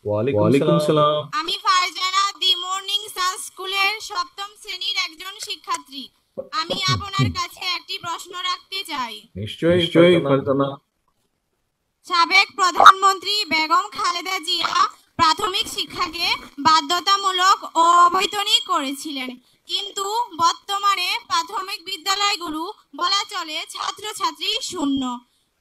ওয়ালাইকুম সালাম। আমি ফারজানা দি মর্নিং সান স্কুলের সপ্তম শ্রেণীর একজন শিক্ষার্থী। আমি আপনার কাছে একটি প্রশ্ন রাখতে চাই। নিশ্চয়ই ফারজানা। সাবেক প্রধানমন্ত্রী বেগম খালেদা জিয়া প্রাথমিক শিক্ষাকে বাধ্যতামূলক ও অবৈতনিক করেছিলেন, কিন্তু বর্তমানে প্রাথমিক বিদ্যালয়গুলো বলা চলে ছাত্রছাত্রী শূন্য।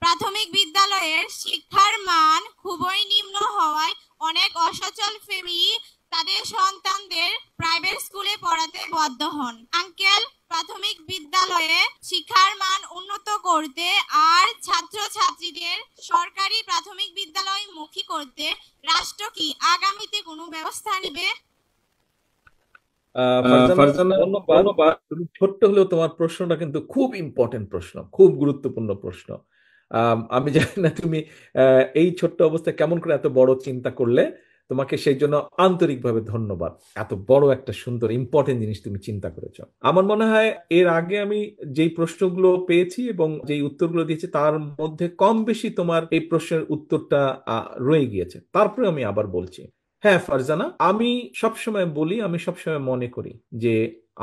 প্রাথমিক বিদ্যালয়ের শিক্ষার মান খুবই নিম্ন হওয়ায় অনেক অসচ্ছল ফ্যামিলি তাদের সন্তানদের প্রাইভেট স্কুলে পড়াতে বাধ্য হন। আঙ্কেল, প্রাথমিক বিদ্যালয়ে শিক্ষার মান উন্নত করতে আর ছাত্রছাত্রীদের সরকারি প্রাথমিক বিদ্যালয় মুখী করতে রাষ্ট্র কি আগামীতে কোনো ব্যবস্থা নেবে? ফারজানা, ধন্যবাদ। তুমি ছোট্ট হলেও তোমার প্রশ্নটা কিন্তু খুব ইম্পর্টেন্ট প্রশ্ন, খুব গুরুত্বপূর্ণ প্রশ্ন। আমি জানি না তুমি এই ছোট্ট অবস্থায় কেমন করে এত বড় চিন্তা করলে। তোমাকে সেই জন্য আন্তরিকভাবে ধন্যবাদ। এত বড় একটা সুন্দর ইম্পর্টেন্ট জিনিস তুমি চিন্তা করেছো। আমার মনে হয় এর আগে আমি যেই প্রশ্নগুলো পেয়েছি এবং যেই উত্তরগুলো দিয়েছি তার মধ্যে কম বেশি তোমার এই প্রশ্নের উত্তরটা রয়ে গিয়েছে। তারপরে আমি আবার বলছি। হ্যাঁ ফারজানা, আমি সবসময় বলি, আমি সবসময় মনে করি যে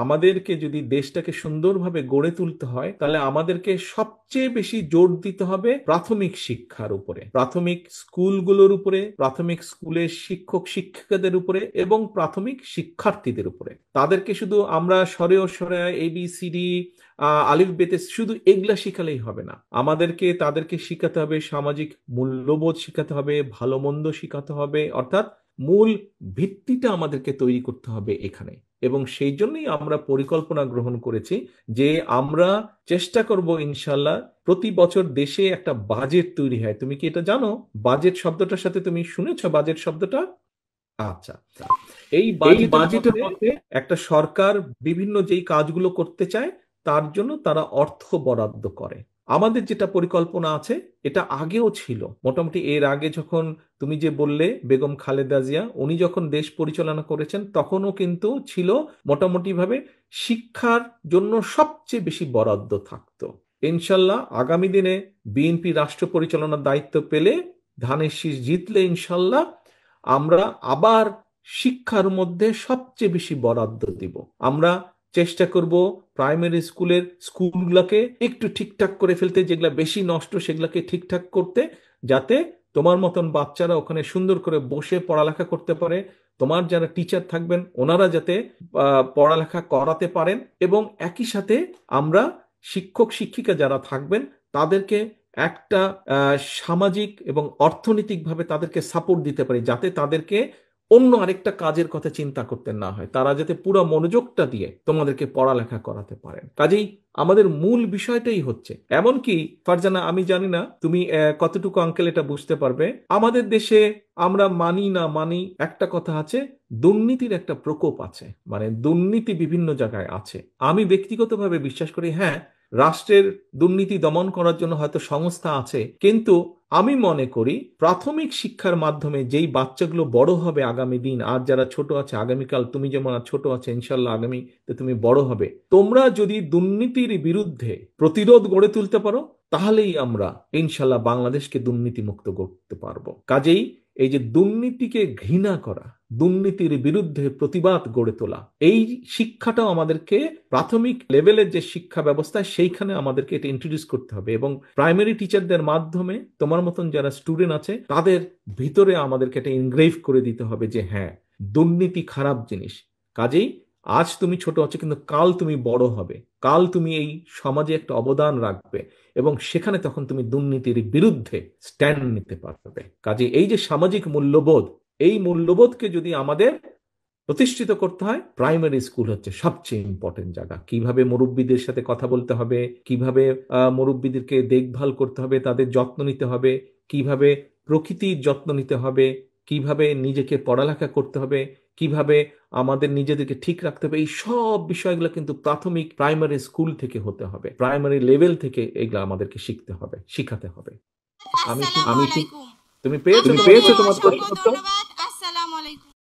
আমাদেরকে যদি দেশটাকে সুন্দরভাবে গড়ে তুলতে হয় তাহলে আমাদেরকে সবচেয়ে বেশি জোর দিতে হবে প্রাথমিক শিক্ষার উপরে, প্রাথমিক স্কুলগুলোর উপরে, প্রাথমিক স্কুলের শিক্ষক শিক্ষিকাদের উপরে এবং প্রাথমিক শিক্ষার্থীদের উপরে। তাদেরকে শুধু আমরা সরে ও সরে ABCD আলিফ বেতে শুধু এগুলা শিখালেই হবে না। আমাদেরকে তাদেরকে শিখাতে হবে সামাজিক মূল্যবোধ, শিখাতে হবে ভালো মন্দ শিখাতে হবে, অর্থাৎ মূল ভিত্তিটা আমাদেরকে তৈরি করতে হবে এখানে। এবং সেই জন্যই আমরা পরিকল্পনা গ্রহণ করেছি যে আমরা চেষ্টা করব ইনশাল্লাহ প্রতি বছর দেশে একটা বাজেট তৈরি হয়। তুমি কি এটা জানো? বাজেট শব্দটার সাথে তুমি শুনেছো বাজেট শব্দটা? আচ্ছা, এই বাজেটের মধ্যে একটা সরকার বিভিন্ন যেই কাজগুলো করতে চায় তার জন্য তারা অর্থ বরাদ্দ করে। আমাদের যেটা পরিকল্পনা আছে এটা আগেও ছিল, মোটামুটি এর আগে যখন তুমি যে বললে বেগম খালেদা জিয়া উনি যখন দেশ পরিচালনা করেছেন তখনও কিন্তু ছিল মোটামুটি ভাবে শিক্ষার জন্য সবচেয়ে বেশি বরাদ্দ থাকতো। ইনশাল্লাহ আগামী দিনে বিএনপি রাষ্ট্র পরিচালনার দায়িত্ব পেলে, ধানের শীষ জিতলে ইনশাল্লাহ আমরা আবার শিক্ষার মধ্যে সবচেয়ে বেশি বরাদ্দ দিব। আমরা চেষ্টা করব প্রাইমারি স্কুলগুলোকে একটু ঠিকঠাক করে ফেলতে, যেগুলো বেশি নষ্ট সেগুলোকে ঠিকঠাক করতে, যাতে তোমার মতন বাচ্চারা ওখানে সুন্দর করে বসে পড়ালেখা করতে পারে, তোমার যারা টিচার থাকবেন ওনারা যাতে পড়ালেখা করাতে পারেন, এবং একই সাথে আমরা শিক্ষক শিক্ষিকা যারা থাকবেন তাদেরকে একটা সামাজিক এবং অর্থনৈতিকভাবে তাদেরকে সাপোর্ট দিতে পারি, যাতে তাদেরকে অন্য আরেকটা কাজের কথা চিন্তা করতে না হয়, তারা যাতে পুরো মনোযোগটা দিয়ে তোমাদেরকে পড়ালেখা করাতে পারেন। কাজেই আমাদের মূল বিষয়টাই হচ্ছে, এমনকি ফারজানা আমি জানি না তুমি কতটুকু আঙ্কেল এটা বুঝতে পারবে, আমাদের দেশে আমরা মানি না মানি একটা কথা আছে, দুর্নীতির একটা প্রকোপ আছে, মানে দুর্নীতি বিভিন্ন জায়গায় আছে। আমি ব্যক্তিগতভাবে বিশ্বাস করি হ্যাঁ রাষ্ট্রের দুর্নীতি দমন করার জন্য হয়তো সংস্থা আছে, কিন্তু আমি মনে করি প্রাথমিক শিক্ষার মাধ্যমে যেই বাচ্চাগুলো বড় হবে আগামী দিন, আর যারা ছোট আছে আগামীকাল, তুমি যেমন ছোট আছে ইনশাল্লাহ আগামীতে তুমি বড় হবে, তোমরা যদি দুর্নীতির বিরুদ্ধে প্রতিরোধ গড়ে তুলতে পারো তাহলেই আমরা ইনশাল্লাহ বাংলাদেশকে দুর্নীতি মুক্ত করতে পারবো। কাজেই এই যে দুর্নীতিকে ঘৃণা করা, দুর্নীতির বিরুদ্ধে প্রতিবাদ গড়ে তোলা, এই শিক্ষাটাও আমাদেরকে প্রাথমিক লেভেলের যে শিক্ষা ব্যবস্থা সেইখানে আমাদেরকে এটা ইন্ট্রোডিউস করতে হবে, এবং প্রাইমারি টিচারদের মাধ্যমে তোমার মতন যারা স্টুডেন্ট আছে তাদের ভিতরে আমাদেরকে এটা ইনগ্রেভ করে দিতে হবে যে হ্যাঁ দুর্নীতি খারাপ জিনিস। কাজেই আজ তুমি ছোট আছো কিন্তু কাল তুমি বড় হবে, কাল তুমি এই সমাজে একটা অবদান রাখবে, এবং সেখানে তখন তুমি দুর্নীতির বিরুদ্ধে স্ট্যান্ড নিতে পারবে। কাজে এই যে সামাজিক মূল্যবোধ, এই মূল্যবোধকে যদি আমাদের প্রতিষ্ঠিত করতে হয়, প্রাইমারি স্কুল হচ্ছে সবচেয়ে ইম্পর্টেন্ট জায়গা। কিভাবে মুরব্বীদের সাথে কথা বলতে হবে, কিভাবে মুরব্বীদেরকে দেখভাল করতে হবে, তাদের যত্ন নিতে হবে, কিভাবে প্রকৃতির যত্ন নিতে হবে, কিভাবে নিজেকে পড়ালেখা করতে হবে, কিভাবে আমাদের নিজেদেরকে ঠিক রাখতে হবে, এই সব বিষয়গুলো কিন্তু প্রাথমিক প্রাইমারি স্কুল থেকে হতে হবে, প্রাইমারি লেভেল থেকে এগুলো আমাদেরকে শিখাতে হবে। আমি আসসালামু আমি আলাইকুম। তুমি পেয়েছো তোমার প্রশ্ন? ধন্যবাদ। আসসালামু আলাইকুম।